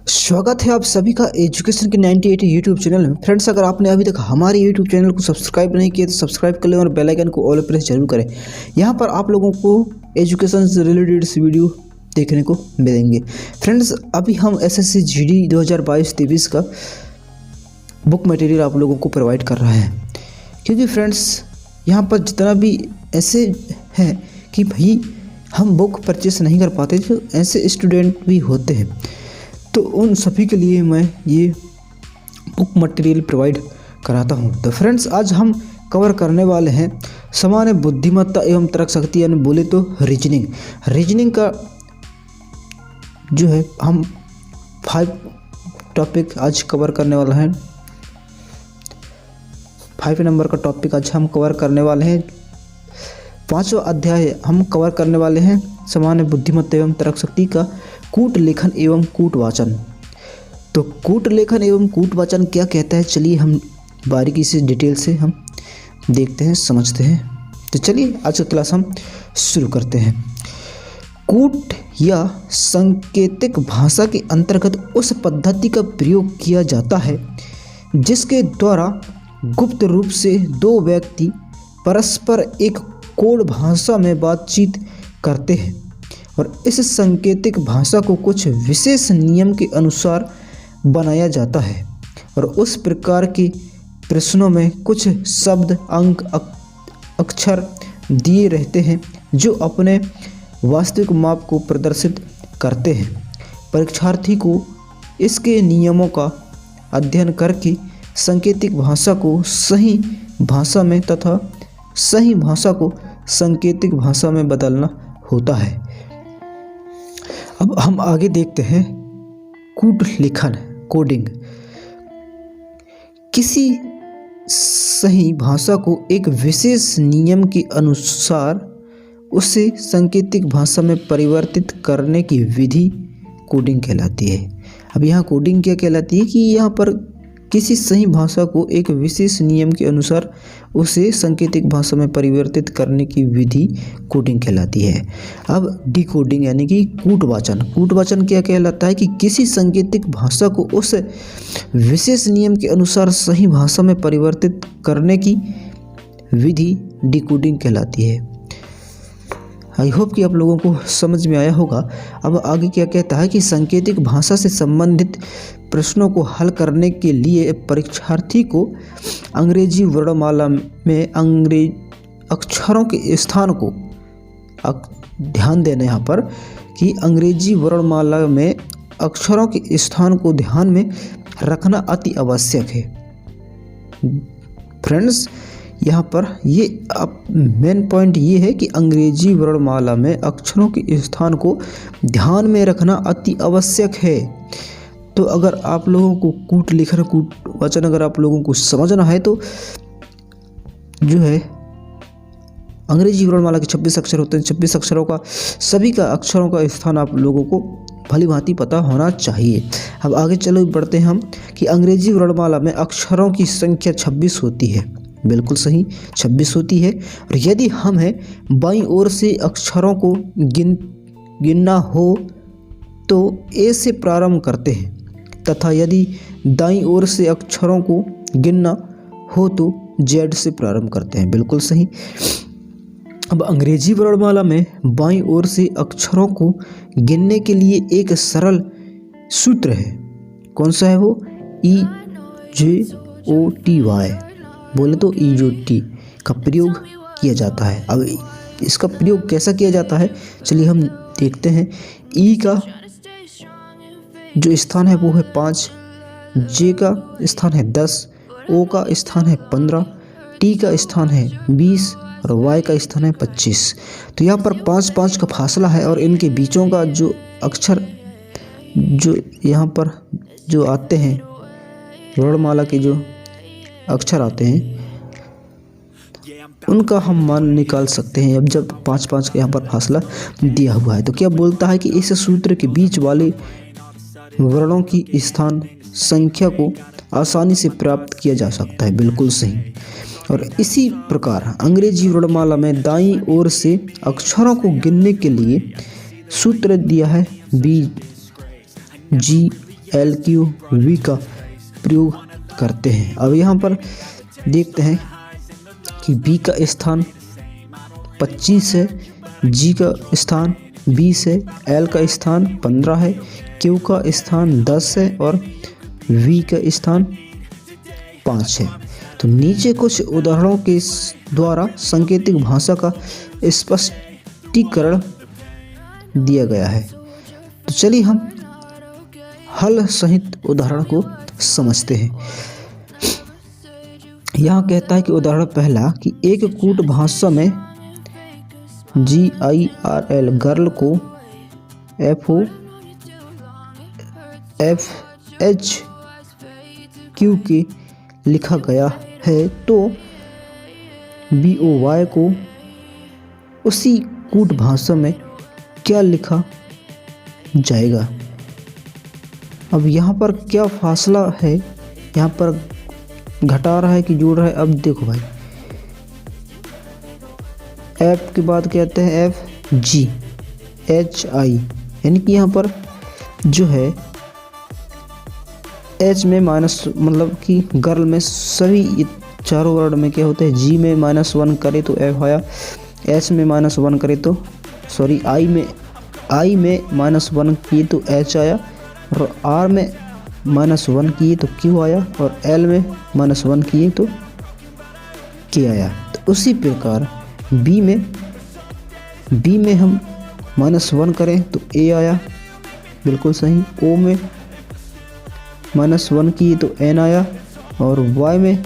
स्वागत है आप सभी का एजुकेशन के 98 यूट्यूब चैनल में। फ्रेंड्स, अगर आपने अभी तक हमारे यूट्यूब चैनल को सब्सक्राइब नहीं किया तो सब्सक्राइब कर लें और बेल आइकन को ऑल प्रेस जरूर करें। यहाँ पर आप लोगों को एजुकेशन से रिलेटेड वीडियो देखने को मिलेंगे। फ्रेंड्स, अभी हम एसएससी जीडी 2022-23 का बुक मटेरियल आप लोगों को प्रोवाइड कर रहे हैं, क्योंकि फ्रेंड्स यहाँ पर जितना भी ऐसे हैं कि भाई हम बुक परचेस नहीं कर पाते, तो ऐसे स्टूडेंट भी होते हैं, तो उन सभी के लिए मैं ये बुक मटेरियल प्रोवाइड कराता हूँ। तो फ्रेंड्स, आज हम कवर करने वाले हैं सामान्य बुद्धिमत्ता एवं तर्क शक्ति, यानी बोले तो रीजनिंग का जो है हम 5 टॉपिक आज कवर करने वाला है। 5 नंबर का टॉपिक आज हम कवर करने वाले हैं। 5वां अध्याय हम कवर करने वाले हैं सामान्य बुद्धिमत्ता एवं तर्क शक्ति का कूट लेखन एवं कूट वाचन। तो कूट लेखन एवं कूट वाचन क्या कहता है, चलिए हम बारीकी से डिटेल से हम देखते हैं, समझते हैं। तो चलिए आज का क्लास हम शुरू करते हैं। कूट या सांकेतिक भाषा के अंतर्गत उस पद्धति का प्रयोग किया जाता है जिसके द्वारा गुप्त रूप से दो व्यक्ति परस्पर एक कोड भाषा में बातचीत करते हैं और इस सांकेतिक भाषा को कुछ विशेष नियम के अनुसार बनाया जाता है और उस प्रकार के प्रश्नों में कुछ शब्द, अंक, अक्षर दिए रहते हैं जो अपने वास्तविक माप को प्रदर्शित करते हैं। परीक्षार्थी को इसके नियमों का अध्ययन करके सांकेतिक भाषा को सही भाषा में तथा सही भाषा को सांकेतिक भाषा में बदलना होता है। अब हम आगे देखते हैं कूट लेखन, कोडिंग। किसी सही भाषा को एक विशेष नियम के अनुसार उसे सांकेतिक भाषा में परिवर्तित करने की विधि कोडिंग कहलाती है। अब यहाँ कोडिंग क्या कहलाती है कि यहाँ पर किसी सही भाषा को एक विशेष नियम के अनुसार उसे सांकेतिक भाषा में परिवर्तित करने की विधि कोडिंग कहलाती है। अब डिकोडिंग यानी कि कूटवाचन क्या कहलाता है कि किसी सांकेतिक भाषा को उस विशेष नियम के अनुसार सही भाषा में परिवर्तित करने की विधि डिकोडिंग कहलाती है। आई होप कि आप लोगों को समझ में आया होगा। अब आगे क्या कहता है कि सांकेतिक भाषा से संबंधित प्रश्नों को हल करने के लिए परीक्षार्थी को अंग्रेजी वर्णमाला में अक्षरों के स्थान को ध्यान देना, यहाँ पर कि अंग्रेजी वर्णमाला में अक्षरों के स्थान को ध्यान में रखना अति आवश्यक है। फ्रेंड्स, यहाँ पर ये अब मेन पॉइंट ये है कि अंग्रेजी वर्णमाला में अक्षरों के स्थान को ध्यान में रखना अति आवश्यक है। तो अगर आप लोगों को कूट लेखन, कूट वाचन अगर आप लोगों को समझना है तो जो है अंग्रेजी वर्णमाला के 26 अक्षर होते हैं। 26 अक्षरों का सभी का अक्षरों का स्थान आप लोगों को भली भांति पता होना चाहिए। अब आगे चलो बढ़ते हैं हम कि अंग्रेजी वर्णमाला में अक्षरों की संख्या 26 होती है। बिल्कुल सही, 26 होती है। और यदि हमें बाईं ओर से अक्षरों को गिनना हो तो ए से प्रारंभ करते हैं तथा यदि दाईं ओर से अक्षरों को गिनना हो तो जेड से प्रारंभ करते हैं। बिल्कुल सही। अब अंग्रेजी वर्णमाला में बाईं ओर से अक्षरों को गिनने के लिए एक सरल सूत्र है। कौन सा है वो? EJOTY, बोले तो EJOT का प्रयोग किया जाता है। अब इसका प्रयोग कैसा किया जाता है, चलिए हम देखते हैं। ई का जो स्थान है वो है 5, जे का स्थान है 10, ओ का स्थान है 15, टी का स्थान है 20 और वाई का स्थान है 25। तो यहाँ पर 5-5 का फासला है और इनके बीचों का जो अक्षर जो यहाँ पर जो आते हैं, वर्णमाला के जो अक्षर आते हैं उनका हम मान निकाल सकते हैं। अब जब 5-5 का यहाँ पर फासला दिया हुआ है तो क्या बोलता है कि इस सूत्र के बीच वाले वर्णों की स्थान संख्या को आसानी से प्राप्त किया जा सकता है। बिल्कुल सही। और इसी प्रकार अंग्रेजी वर्णमाला में दाईं ओर से अक्षरों को गिनने के लिए सूत्र दिया है BGOT एल क्यू वी का प्रयोग करते हैं। अब यहाँ पर देखते हैं कि बी का स्थान 25 है, जी का स्थान 20 है, एल का स्थान 15 है, क्यू का स्थान 10 है और वी का स्थान 5 है। तो नीचे कुछ उदाहरणों के द्वारा सांकेतिक भाषा का स्पष्टीकरण दिया गया है। तो चलिए हम हल सहित उदाहरण को समझते हैं। यहाँ कहता है कि उदाहरण पहला कि एक कूट भाषा में GIRL गर्ल को FHQ के लिखा गया है, तो BOY को उसी कूट भाषा में क्या लिखा जाएगा। अब यहाँ पर क्या फासला है, यहाँ पर घटा रहा है कि जोड़ रहा है। अब देखो भाई, एफ के बाद कहते हैं FGHI, यानी कि यहाँ पर जो है एच में माइनस, मतलब कि गर्ल में सभी ये चारों वर्ड में क्या होते हैं, जी में -1 करे तो एफ आया, एच में -1 करे तो सॉरी आई में -1 किए तो एच आया, और आर में -1 किए तो क्यू आया, और एल में -1 किए तो के आया। तो उसी प्रकार बी में हम -1 करें तो ए आया, बिल्कुल सही। ओ में -1 किए तो एन आया, और वाई में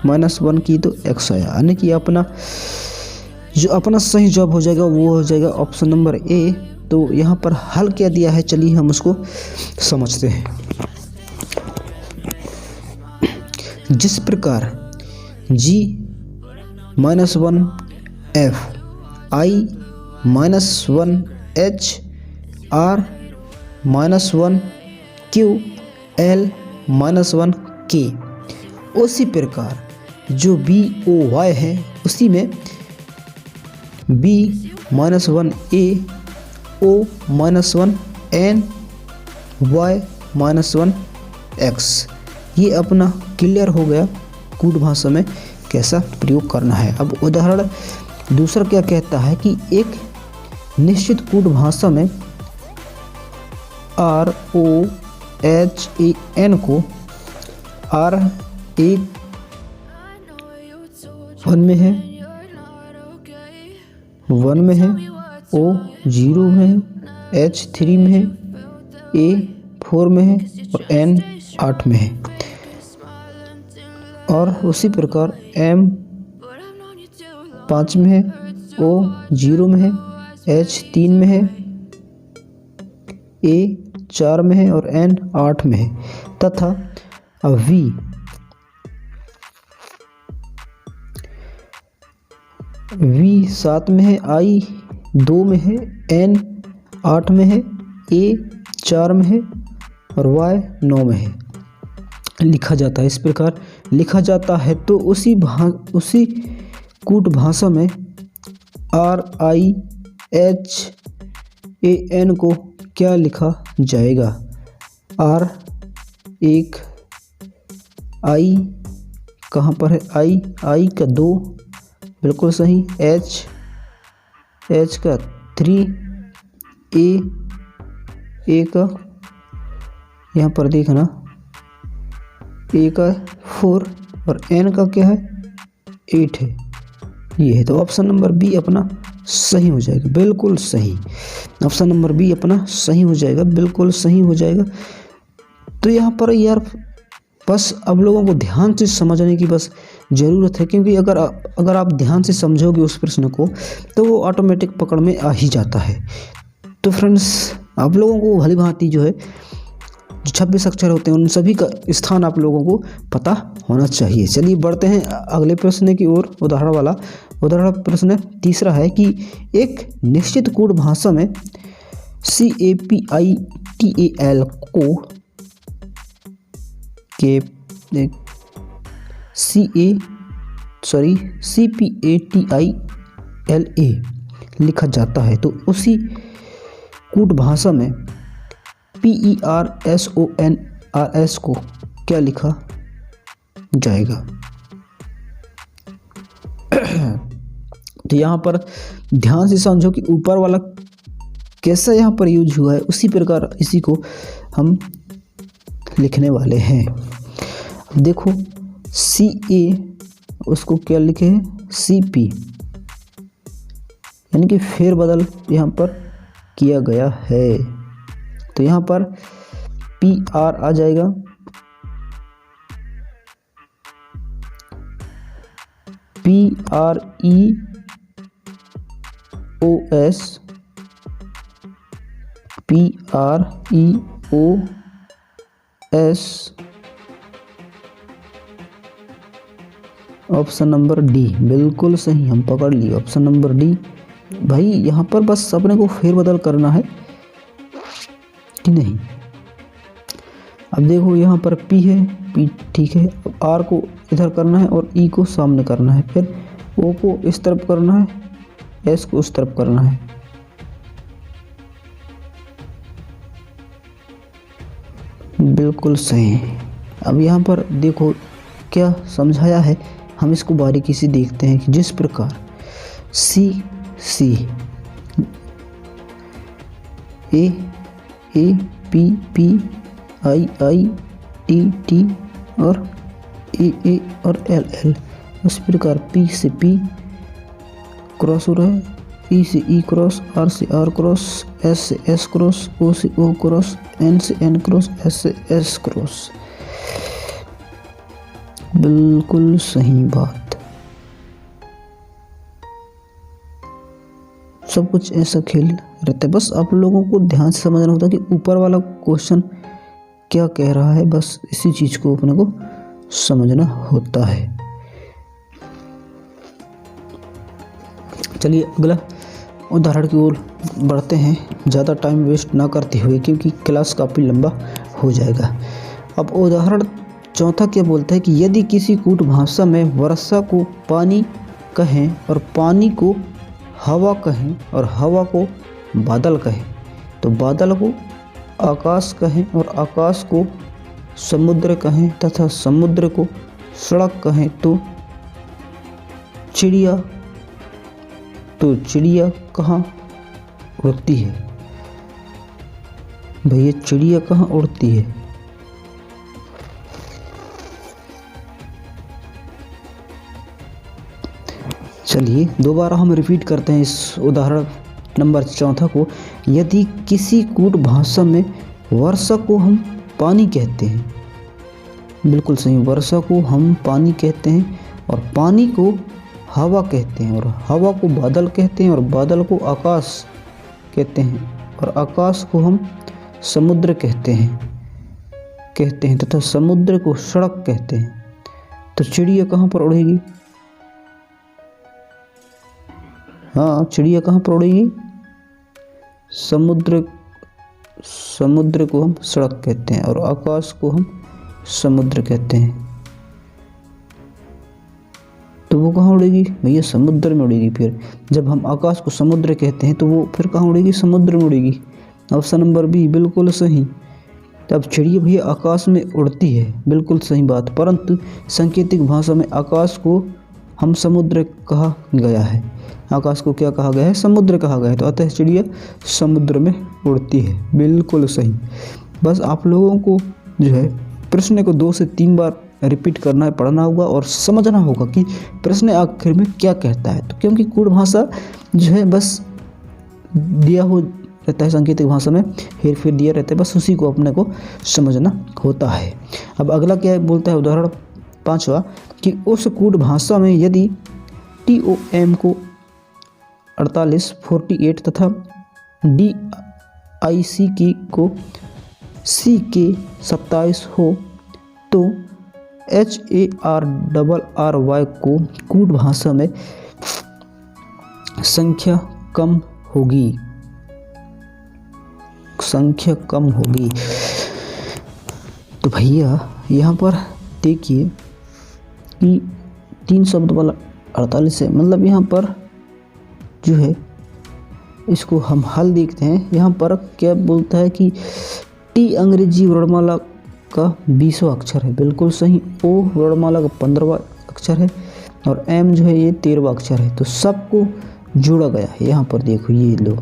-1 किए तो एक्स आया। यानी कि अपना सही जवाब हो जाएगा वो हो जाएगा ऑप्शन नंबर ए। तो यहाँ पर हल क्या दिया है, चलिए हम उसको समझते हैं। जिस प्रकार G-1 F, I-1 H, R-1 Q, L-1 K, उसी प्रकार जो BOY है उसी में B-1 A, O-1 N, Y-1 X। ये अपना क्लियर हो गया कूट भाषा में कैसा प्रयोग करना है। अब उदाहरण दूसरा क्या कहता है कि एक निश्चित कूट भाषा में ROHAN को R1 में है, 1 में है, O 0 में है, H 3 में है, A 4 में है और N 8 में है। और उसी प्रकार M 5 में है, O 0 में है, H 3 में है, A 4 में है और N 8 में है। तथा अब V 7 में है, I 2 में है, N 8 में है, A 4 में है और Y 9 में है लिखा जाता है। इस प्रकार लिखा जाता है तो उसी कूट भाषा में RIHAN को क्या लिखा जाएगा। R 1 I कहाँ पर है, I का 2 बिल्कुल सही, H का 3, A का यहाँ पर देखना A का 4 और N का क्या है 8 है, ये है। तो ऑप्शन नंबर बी अपना सही हो जाएगा, बिल्कुल सही। ऑप्शन नंबर बी अपना सही हो जाएगा, बिल्कुल सही हो जाएगा। तो यहाँ पर यार बस अब लोगों को ध्यान से समझने की बस ज़रूरत है, क्योंकि अगर आप ध्यान से समझोगे उस प्रश्न को तो वो ऑटोमेटिक पकड़ में आ ही जाता है। तो फ्रेंड्स, आप लोगों को भली भांति जो है जो 26 अक्षर होते हैं उन सभी का स्थान आप लोगों को पता होना चाहिए। चलिए बढ़ते हैं अगले प्रश्न की ओर। उदाहरण प्रश्न तीसरा है कि एक निश्चित कूट भाषा में CAPITAL को CPATILA लिखा जाता है, तो उसी कूट भाषा में PERSONRS को क्या लिखा जाएगा। तो यहाँ पर ध्यान से समझो कि ऊपर वाला कैसा यहाँ पर यूज हुआ है, उसी प्रकार इसी को हम लिखने वाले हैं। देखो CA उसको क्या लिखे हैं CP, यानी कि फेरबदल यहाँ पर किया गया है। तो यहाँ पर PR आ जाएगा, PREOS, ऑप्शन नंबर डी बिल्कुल सही, हम पकड़ लिए ऑप्शन नंबर डी। भाई यहाँ पर बस अपने को फेरबदल करना है कि नहीं। अब देखो यहाँ पर P है, P ठीक है, अब R को इधर करना है और E को सामने करना है, फिर O को इस तरफ करना है, S को उस तरफ करना है। बिल्कुल सही। अब यहाँ पर देखो क्या समझाया है, हम इसको बारीकी से देखते हैं कि जिस प्रकार C A P P I T T और A और L, उस प्रकार P से P क्रॉस हो रहा है, E से E क्रॉस, R से R क्रॉस, S से S क्रॉस, O से O क्रॉस, N से N क्रॉस, S से S क्रॉस। बिल्कुल सही बात। सब कुछ ऐसा खेल रहता है, बस आप लोगों को ध्यान से समझना होता है कि ऊपर वाला क्वेश्चन क्या कह रहा है, बस इसी चीज को अपने को समझना होता है। चलिए अगला उदाहरण की ओर बढ़ते हैं, ज़्यादा टाइम वेस्ट ना करते हुए, क्योंकि क्लास काफ़ी लंबा हो जाएगा। अब उदाहरण चौथा क्या बोलता है कि यदि किसी कूट भाषा में वर्षा को पानी कहें और पानी को हवा कहें और हवा को बादल कहें, तो बादल को आकाश कहें और आकाश को समुद्र कहें तथा समुद्र को सड़क कहें, तो चिड़िया कहाँ उड़ती है। भैया चिड़िया कहाँ उड़ती है। चलिए दोबारा हम रिपीट करते हैं इस उदाहरण नंबर चौथा को। यदि किसी कूट भाषा में वर्षा को हम पानी कहते हैं, बिल्कुल सही, वर्षा को हम पानी कहते हैं और पानी को हवा कहते हैं और हवा को बादल कहते हैं और बादल को आकाश कहते हैं और आकाश को हम समुद्र कहते हैं तथा समुद्र को सड़क कहते हैं, तो चिड़िया कहाँ पर उड़ेगी। हाँ, चिड़िया कहाँ पर उड़ेगी। समुद्र को हम सड़क कहते हैं और आकाश को हम समुद्र कहते हैं, तो वो कहाँ उड़ेगी भैया, समुद्र में उड़ेगी। फिर जब हम आकाश को समुद्र कहते हैं तो वो फिर कहाँ उड़ेगी, समुद्र में उड़ेगी। ऑप्शन नंबर बी बिल्कुल सही। तब चिड़िया भैया आकाश में उड़ती है, बिल्कुल सही बात, परंतु सांकेतिक भाषा में आकाश को हम समुद्र कहा गया है, आकाश को क्या कहा गया है, समुद्र कहा गया है, तो अतः चिड़िया समुद्र में उड़ती है, बिल्कुल सही। बस आप लोगों को जो है प्रश्न को 2 से 3 बार रिपीट करना है, पढ़ना होगा और समझना होगा कि प्रश्न आखिर में क्या कहता है। तो क्योंकि कूट भाषा जो है बस दिया हो रहता है, सांकेतिक भाषा में हेर फेर दिया रहता है, बस उसी को अपने को समझना होता है। अब अगला क्या बोलता है उदाहरण 5वां कि उस कूट भाषा में यदि TOM को 48, 48 तथा DIC की को CK 27 हो, तो HARRY को कूट भाषा में संख्या कम होगी, संख्या कम होगी। तो भैया यहाँ पर देखिए कि 3 शब्द वाला 48 है, मतलब यहाँ पर जो है इसको हम हल देखते हैं। यहाँ पर क्या बोलता है कि टी अंग्रेजी वर्णमाला का 20वां अक्षर है, बिल्कुल सही। ओ वर्णमाला का 15वां अक्षर है और एम जो है ये 13वां अक्षर है। तो सबको जोड़ा गया है। यहाँ पर देखो ये लो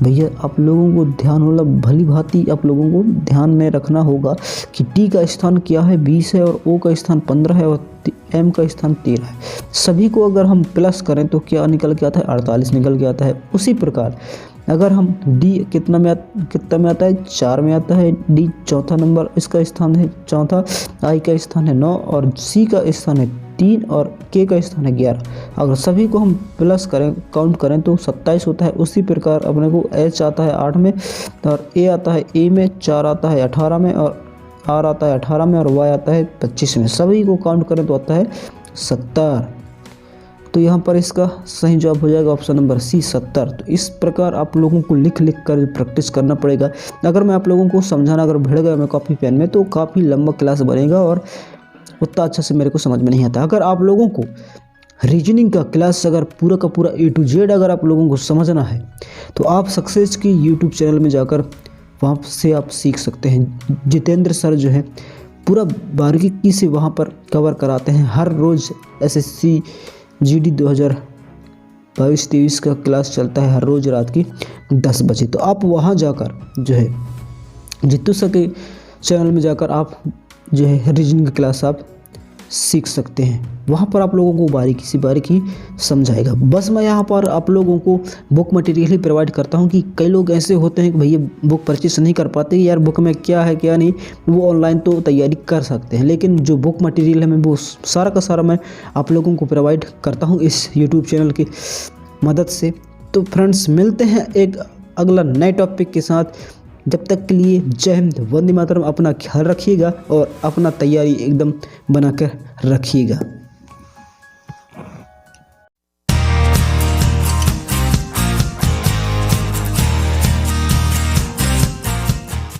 भैया, आप लोगों को ध्यान होला भली भांति आप लोगों को ध्यान में रखना होगा कि टी का स्थान क्या है 20 है और ओ का स्थान 15 है और एम का स्थान 13 है। सभी को अगर हम प्लस करें तो क्या निकल के आता है, 48 निकल के आता है। उसी प्रकार अगर हम डी कितना में आता है, 4 में आता है। डी चौथा नंबर इसका स्थान है चौथा, आई का स्थान है 9 और सी का स्थान है 3 और के का स्थान है 11। अगर सभी को हम प्लस करें काउंट करें तो 27 होता है। उसी प्रकार अपने को एच आता है 8 में और ए आता है ए में, 4 आता है 18 में और आर आता है 18 में और वाई आता है 25 में। सभी को काउंट करें तो आता है 70। तो यहाँ पर इसका सही जवाब हो जाएगा ऑप्शन नंबर सी 70। तो इस प्रकार आप लोगों को लिख कर प्रैक्टिस करना पड़ेगा। अगर मैं आप लोगों को समझाना अगर भिड़ गया मैं कॉपी पेन में तो काफ़ी लंबा क्लास बनेगा और उतना अच्छा से मेरे को समझ में नहीं आता। अगर आप लोगों को रीजनिंग का क्लास अगर पूरा का पूरा ए टू जेड अगर आप लोगों को समझना है तो आप सक्सेस की यूट्यूब चैनल में जाकर वहाँ से आप सीख सकते हैं। जितेंद्र सर जो है पूरा बारीकी से वहाँ पर कवर कराते हैं। हर रोज़ एसएससी जीडी 2022-23 का क्लास चलता है हर रोज़ रात की 10 बजे। तो आप वहाँ जाकर जो है जितू सर के चैनल में जाकर आप जो है रीजनिंग की क्लास आप सीख सकते हैं। वहाँ पर आप लोगों को बारीकी समझाएगा। बस मैं यहाँ पर आप लोगों को बुक मटेरियल ही प्रोवाइड करता हूँ कि कई लोग ऐसे होते हैं कि भैया बुक परचेस नहीं कर पाते, यार बुक में क्या है क्या नहीं, वो ऑनलाइन तो तैयारी कर सकते हैं लेकिन जो बुक मटेरियल है मैं वो सारा का सारा मैं आप लोगों को प्रोवाइड करता हूँ इस यूट्यूब चैनल की मदद से। तो फ्रेंड्स मिलते हैं एक अगला नए टॉपिक के साथ। जब तक के लिए जय हिंद, वंदे मातरम। अपना ख्याल रखिएगा और अपना तैयारी एकदम बनाकर रखिएगा।